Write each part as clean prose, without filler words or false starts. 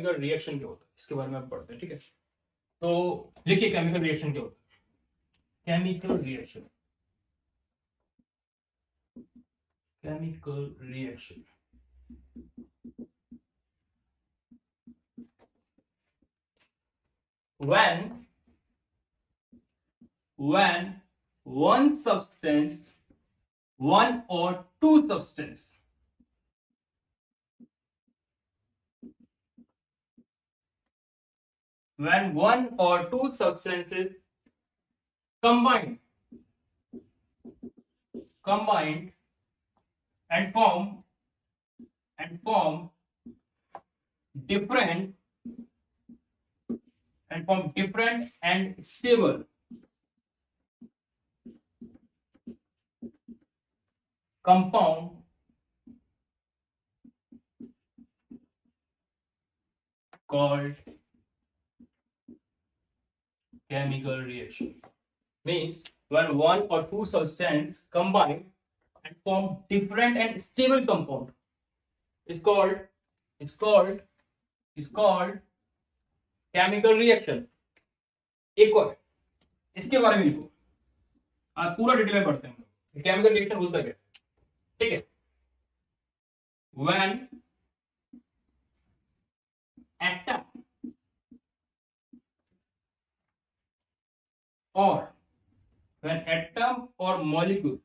Chemical reaction क्या होता है इसके बारे में आप पढ़ते हैं, ठीक है। तो लिखिए केमिकल रिएक्शन क्या होता है। Chemical reaction, chemical reaction when one substance, one or two substance when one or two substances combine and form different and stable compound called chemical reaction. Means when one or two substances combine and form different and stable compound is called chemical reaction. एक और इसके बारे में लिखो, आप पूरा detail में पढ़ते हैं केमिकल रिएक्शन होता क्या, ठीक है। when atom or molecule,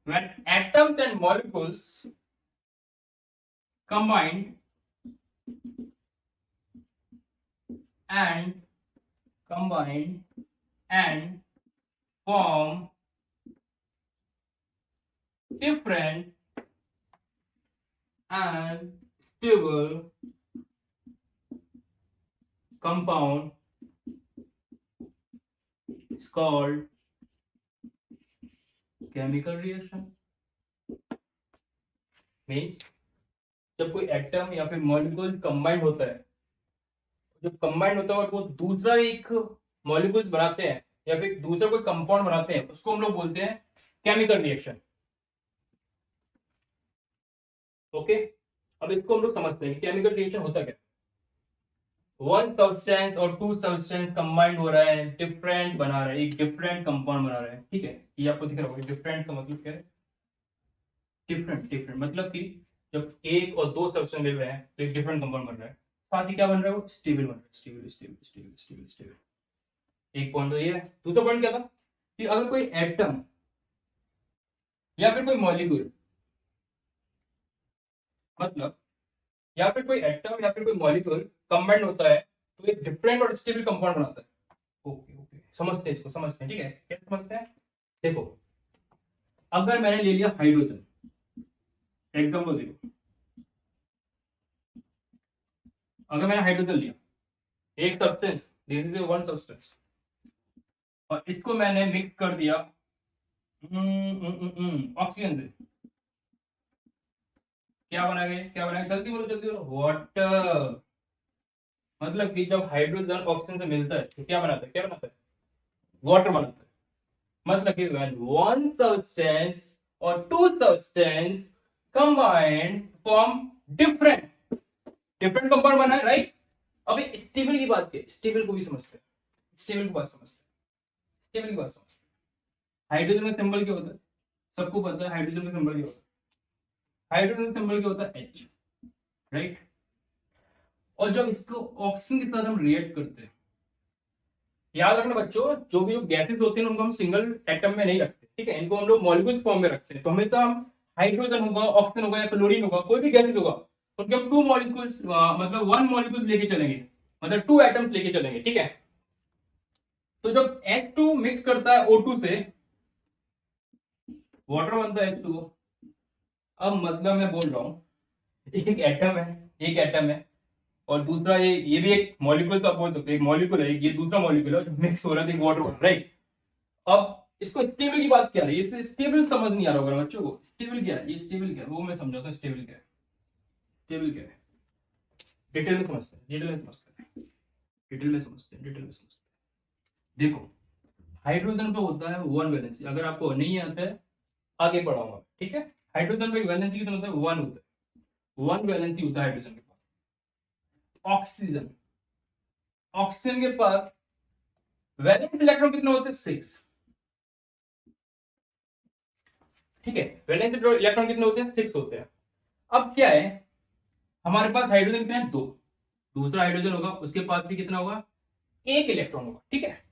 when atoms and molecules combine and form different and stable compound is called chemical reaction. Means जब कोई एटम या फिर मॉलिक्यूल्स कंबाइंड होता है, जब कंबाइंड होता है और वो दूसरा एक मॉलिक्यूल्स बनाते हैं या फिर दूसरा कोई कंपाउंड बनाते हैं, उसको हम लोग बोलते हैं केमिकल रिएक्शन। ओके, अब इसको हम लोग समझते हैं केमिकल रिएक्शन होता क्या। वन सब्सटेंस और टू सब्सटेंस कंबाइंड हो रहा है, डिफरेंट बना रहा है, एक डिफरेंट कंपाउंड बना रहा है, ठीक है। ये आपको दिख रहा होगा, डिफरेंट का मतलब क्या है, डिफरेंट मतलब कि जब एक और दो सब्सटेंस मिल रहे हैं तो एक डिफरेंट कंपाउंड बन रहा है, साथ ही क्या बन रहा है, वो स्टेबल बन रहा है, स्टेबल। एक पॉइंट तो ये है। दूसरा पॉइंट क्या था कि अगर कोई एटम या फिर कोई मॉलिक्यूल, मतलब या फिर कोई एटम या फिर कोई मॉलिक्यूल कंबाइंड होता है तो एक डिफरेंट और स्टेबल कंपाउंड बनाता है। ओके समझते हैं, इसको समझते हैं, ठीक है। कैसे समझते हैं, देखो अगर मैंने ले लिया हाइड्रोजन, एग्जांपल देखो, अगर मैंने हाइड्रोजन लिया, एक substance, this is one substance, और इसको मैंने मिक्स कर दिया ऑक्सीजन से, क्या बनाएंगे, जल्दी बोलो, वाटर। मतलब कि जब हाइड्रोजन ऑक्सीजन से मिलता है तो क्या बनाता है, वाटर बनाता है। मतलब कि when one substance or two substance combined form different compound बना है, राइट। अब स्टेबल की बात की, स्टेबल को भी समझते हैं, स्टेबल की बात समझते हैं। हाइड्रोजन का सिंबल क्या होता है, सबको पता है हाइड्रोजन का सिंबल क्या होता है, हाइड्रोजन का सिंबल क्या होता है, H, राइट। और जब इसको ऑक्सीजन के साथ हम रिएक्ट करते हैं, याद रखना बच्चों, जो भी गैसेस होते हैं उनको हम सिंगल एटम में नहीं रखते, ठीक है, इनको हम लोग मॉलिक्यूल्स फॉर्म में रखते हैं। तो हमेशा हम हाइड्रोजन होगा, ऑक्सीजन होगा या क्लोरीन होगा, कोई भी गैसेस होगा, उनके हम टू मॉलिक्यूल्स, मतलब वन मॉलिक्यूल्स लेके चलेंगे, मतलब टू एटम्स लेके चलेंगे, ठीक है। तो जब H2 मिक्स करता है O2 से, वाटर बनता है H2O। अब मतलब मैं बोल रहा हूं एक एटम है और दूसरा ये भी एक मॉलिक्यूल, तो आप बोल सकते हैं एक मॉलिक्यूल है, ये दूसरा मॉलिक्यूल है जो मिक्स हो रहा है, एक वाटर, राइट। अब इसको स्टेबल की बात क्या है, इससे स्टेबल समझ नहीं आ रहा होगा बच्चों को, स्टेबल क्या है, ये स्टेबल क्या है वो मैं समझाता हूँ, स्टेबल क्या है, डिटेल में समझते हैं। देखो हाइड्रोजन पे होता है वन वैलेंसी, अगर आपको नहीं आता है आगे पढ़ाऊंगा, ठीक है। हाइड्रोजन पे वैलेंसी कितना होता है, वन होता है। वन वैलेंसी होता है हाइड्रोजन के पास। ऑक्सीजन, ऑक्सीजन के पास वैलेंस इलेक्ट्रॉन कितने होते हैं? 6। ठीक है, वैलेंस इलेक्ट्रॉन कितने होते हैं? 6 होते हैं। अब क्या है, हमारे पास हाइड्रोजन कितने हैं? 2। दूसरा हाइड्रोजन होगा, उसके पास भी कितना होगा? 1 इलेक्ट्रॉन होगा। ठीक है,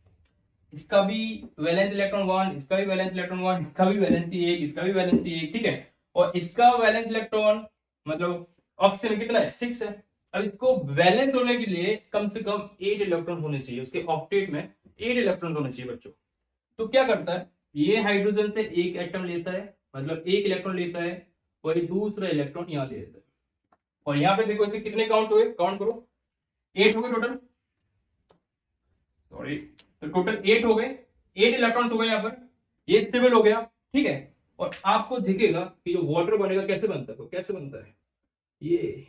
इसका भी वैलेंस इलेक्ट्रॉन 1, इसका भी वैलेंस इलेक्ट्रॉन 1, इसका भी वैलेंसी 1, इसका भी वैलेंसी 1। ठीक है, और इसका वैलेंस इलेक्ट्रॉन मतलब ऑक्सीजन कितना है? 6 है। अब इसको वैलेंस होने के लिए कम से कम 8 इलेक्ट्रॉन होने चाहिए, उसके ऑक्टेट में 8 इलेक्ट्रॉन होने चाहिए बच्चों। तो क्या करता है, ये हाइड्रोजन से एक एटम लेता है, मतलब 1 इलेक्ट्रॉन लेता है, और ये दूसरा इलेक्ट्रॉन यहां ले लेता है। और यहाँ पे देखो इसके कितने काउंट हुए, काउंट करो। 8 हो गए टोटल, सॉरी, तो टोटल 8 हो गए, 8 इलेक्ट्रॉन्स हो गए यहाँ पर। ये स्टेबल हो गया। ठीक है, और आपको दिखेगा कि जो वाटर बनेगा कैसे बनता है, तो कैसे बनता है ये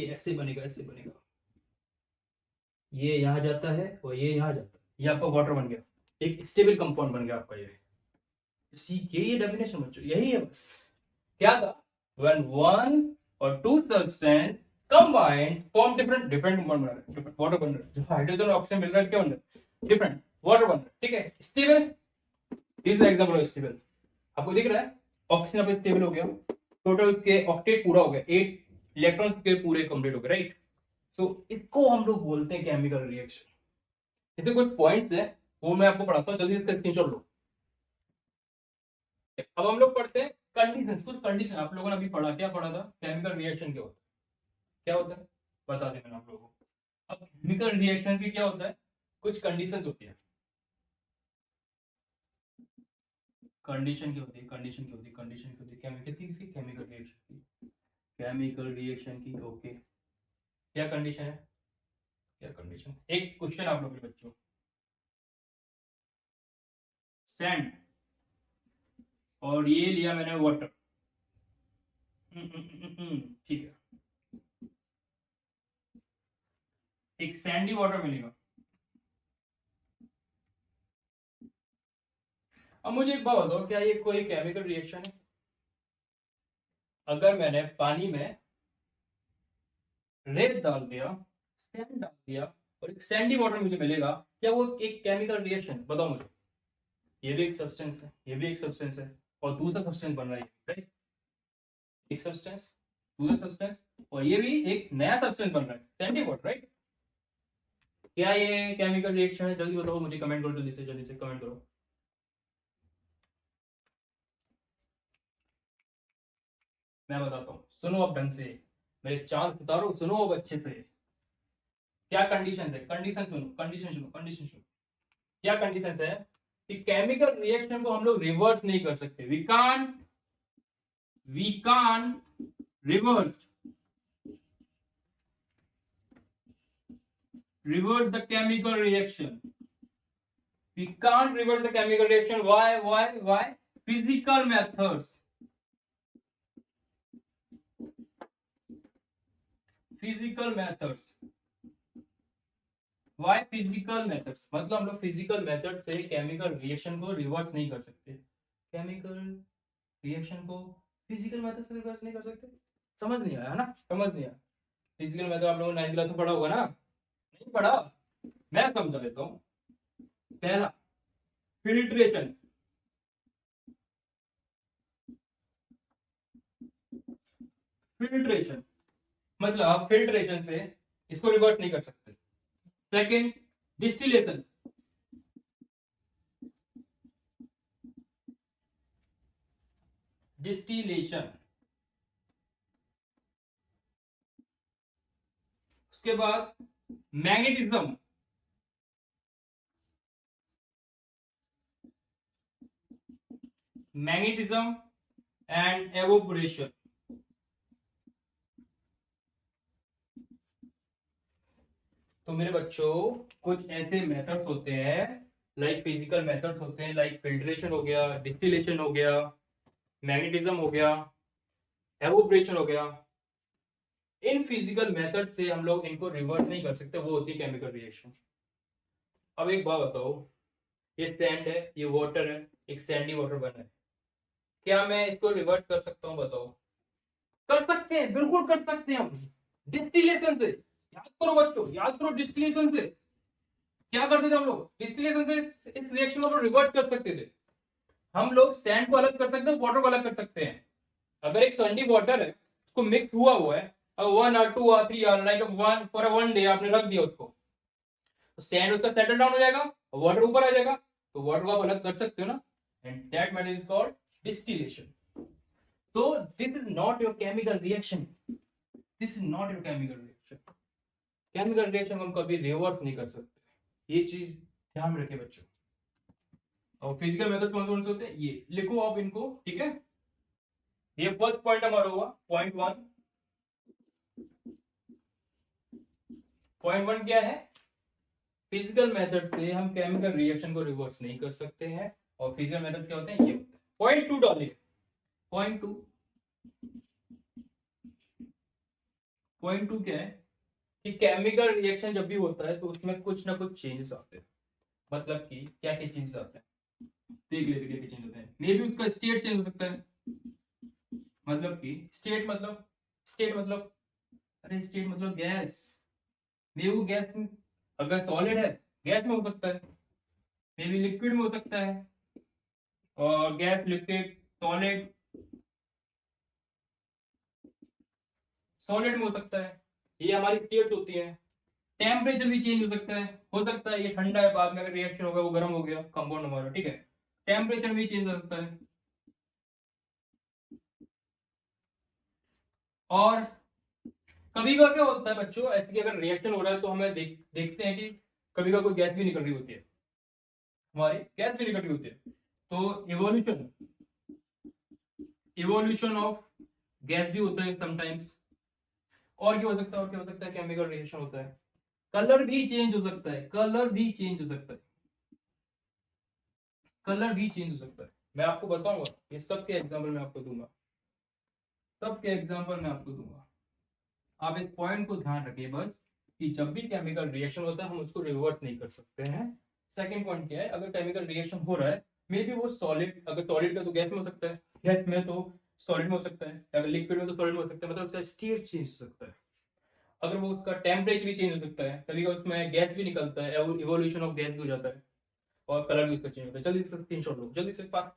ऐसे बनेगा, ऐसे बनेगा। ये यहां जाता है और ये यहां जाता है, ये आपका वाटर बन गया, एक स्टेबल कंपाउंड बन गया आपका। ये डेफिनेशन बच्चों, यही है बस। क्या था, when one or two substance combined form different compound बना रहे हैं, different water बन रहा है। जो हाइड्रोजन और ऑक्सीजन मिल रहा है क्या बन रहा है? डिफरेंट वाटर बन रहा है। ठीक है, stable, this is example of stable. आपको दिख रहा है ऑक्सीजन अब स्टेबल हो गया, टोटल उसके ऑक्टेट पूरा हो गया, 8 इलेक्ट्रॉन्स के पूरे कंप्लीट हो गए, राइट। सो इसको हम लोग बोलते हैं केमिकल रिएक्शन। इसमें कुछ पॉइंट्स है, वो मैं आपको पढ़ाता हूँ, जल्दी इसका स्क्रीनशॉट लो। अब हम लोग पढ़ते हैं कंडीशन। कुछ कंडीशन आप लोगों ने अभी पढ़ा, क्या पढ़ा था? केमिकल रिएक्शन क्या होता है, क्या होता है बता दें मैंने आप लोगों को। अब केमिकल रिएक्शन से क्या होता है, कुछ कंडीशंस होती है। कंडीशन की होती है, कंडीशन की होती है, कंडीशन की होती है, किसकी किसकी? केमिकल रिएक्शन की, केमिकल रिएक्शन की। ओके, क्या कंडीशन है, क्या कंडीशन? एक क्वेश्चन आप लोगों के बच्चों, सैंड और ये लिया मैंने वाटर। ठीक है, एक सैंडी वाटर मिलेगा। अब मुझे एक बात बताओ, क्या ये कोई केमिकल रिएक्शन है? अगर मैंने पानी में रेत डाल दिया, सैंड डाल दिया, और एक सैंडी वाटर मुझे मिलेगा, क्या वो एक केमिकल रिएक्शन? बताओ मुझे। ये भी एक सब्सटेंस है, ये भी एक सब्सटेंस है, और दूसरा सब्सटेंस बन रहा है, राइट। एक सब्सटेंस, दूसरा सब्सटेंस, और ये भी एक नया सब्सटेंस बन रहा है, सैंडी वाटर, राइट। क्या ये केमिकल रिएक्शन है? जल्दी बताओ मुझे, कमेंट करो, जल्दी से कमेंट करो। मैं बताता हूँ, सुनो अब ढंग से, मेरे चांद सितारों सुनो अब अच्छे से। क्या कंडीशन है? कंडीशन सुनो, कंडीशन सुनो, कंडीशन सुनो। क्या कंडीशन है कि केमिकल रिएक्शन को हम लोग रिवर्स नहीं कर सकते। We can reverse the chemical reaction. We can't reverse the chemical reaction. Why? Physical methods. Physical methods. Why physical methods? मतलब हम लोग फिजिकल मेथड से केमिकल रिएक्शन को रिवर्स नहीं कर सकते। केमिकल रिएक्शन को फिजिकल मेथड से रिवर्स नहीं कर सकते। समझ नहीं आया ना? समझ नहीं आया। फिजिकल मेथड आप लोगों ने 9th क्लास में पढ़ा होगा ना? नहीं पढ़ा? मैं समझा देता हूँ। पहला, फिल्ट्रेशन। फिल्ट्रेशन मतलब आप फिल्ट्रेशन से इसको रिवर्स नहीं कर सकते। Second, distillation. डिस्टिलेशन, उसके बाद मैग्नेटिज्म। Magnetism and evaporation. तो मेरे बच्चों, कुछ ऐसे मेथड्स होते हैं, लाइक फिजिकल मेथड्स होते हैं, लाइक फिल्ट्रेशन हो गया, डिस्टिलेशन हो गया, मैग्नेटिज्म हो गया, एवोपोरेशन हो गया। इन फिजिकल मेथड से हम लोग इनको रिवर्स नहीं कर सकते, वो होती है केमिकल रिएक्शन। अब एक बात बताओ, ये सैंड है, ये वाटर है, एक सैंडी वाटर बना है। क्या मैं इसको रिवर्ट कर सकता हूँ? बताओ। कर सकते हैं, बिल्कुल कर सकते हैं हम। डिस्टिलेशन से, याद करो बच्चों, याद करो, डिस्टिलेशन से क्या करते थे हम लोग? डिस्टिलेशन से इस रिएक्शन को रिवर्ट कर सकते थे। हम लोग सैंड को अलग कर सकते हैं, वाटर को अलग कर सकते हैं। अगर एक सैंडी वाटर है, उसको मिक्स हुआ है, अब 1 or 2 or 3 or like one for 1 day आपने रख दिया उसको, तो सैंड उसका सेटल डाउन हो जाएगा, वाटर ऊपर आ जाएगा, तो वाटर को आप अलग कर सकते हो ना, and that method is called distillation. तो this is not your chemical reaction, this is not your chemical reaction. Chemical reaction हम कभी रिवर्स नहीं कर सकते, ये चीज ध्यान रखे बच्चों। और फिजिकल मेथड कौन से होते हैं, ये लिखो आप इनको, ठीक है। ये फर्स्ट पॉइंट हमारा हुआ, पॉइंट 1। पॉइंट 1 क्या है? फिजिकल मेथड से हम केमिकल रिएक्शन को रिवर्स नहीं कर सकते हैं। और फिजिकल मेथड क्या होते हैं, ये होते हैं। पॉइंट 2 डालिए। पॉइंट टू क्या है कि केमिकल रिएक्शन जब भी होता है तो उसमें कुछ ना कुछ चेंजेस आते हैं। मतलब कि क्या क्या चेंजेस आते हैं, देख लेते क्या क्या चेंज होते हैं। मे बी उसका स्टेट चेंज हो सकता है। मतलब कि स्टेट मतलब अरे स्टेट मतलब गैस। मे वो गैस, अगर सॉलिड है गैस में हो सकता है, मे बी लिक्विड में हो सकता है, और गैस, लिक्विड, सॉलिड, सॉलिड में हो सकता है। ये हमारी स्टेट्स होती है। टेम्परेचर भी चेंज हो सकता है ये ठंडा है, बाद में अगर रिएक्शन होगा वो गर्म हो गया कंपाउंड हमारा, ठीक है। टेम्परेचर भी चेंज हो सकता है। और कभी का क्या होता है बच्चों, ऐसे कि अगर रिएक्शन हो रहा है तो हमें देखते हैं कि कभी का कोई गैस भी निकल रही होती है, हमारी गैस भी निकल रही होती है। तो इवोल्यूशन ऑफ गैस भी होता है समटाइम्स। और क्या हो सकता है, केमिकल रिएक्शन होता है, कलर भी चेंज हो सकता है, मैं आपको बताऊंगा, ये सबके एग्जाम्पल मैं आपको दूंगा, आप इस पॉइंट को ध्यान रखिए बस, कि जब भी केमिकल रिएक्शन होता है हम उसको रिवर्स नहीं कर सकते हैं। सेकंड पॉइंट क्या है, अगर केमिकल रिएक्शन हो रहा है, मे बी वो सॉलिड, अगर सॉलिड का तो गैस में हो सकता है, गैस में तो सॉलिड में हो सकता है, अगर लिक्विड में तो सॉलिड में हो सकता है, मतलब उसका स्टेट चेंज हो सकता है। अगर वो उसका टेम्परेचर भी चेंज हो सकता है, कभी उसमें गैस भी निकलता है, इवोल्यूशन ऑफ गैस भी हो जाता है, और कलर भी उसका चेंज होता है। जल्दी से स्क्रीनशॉट लो, जल्दी से पास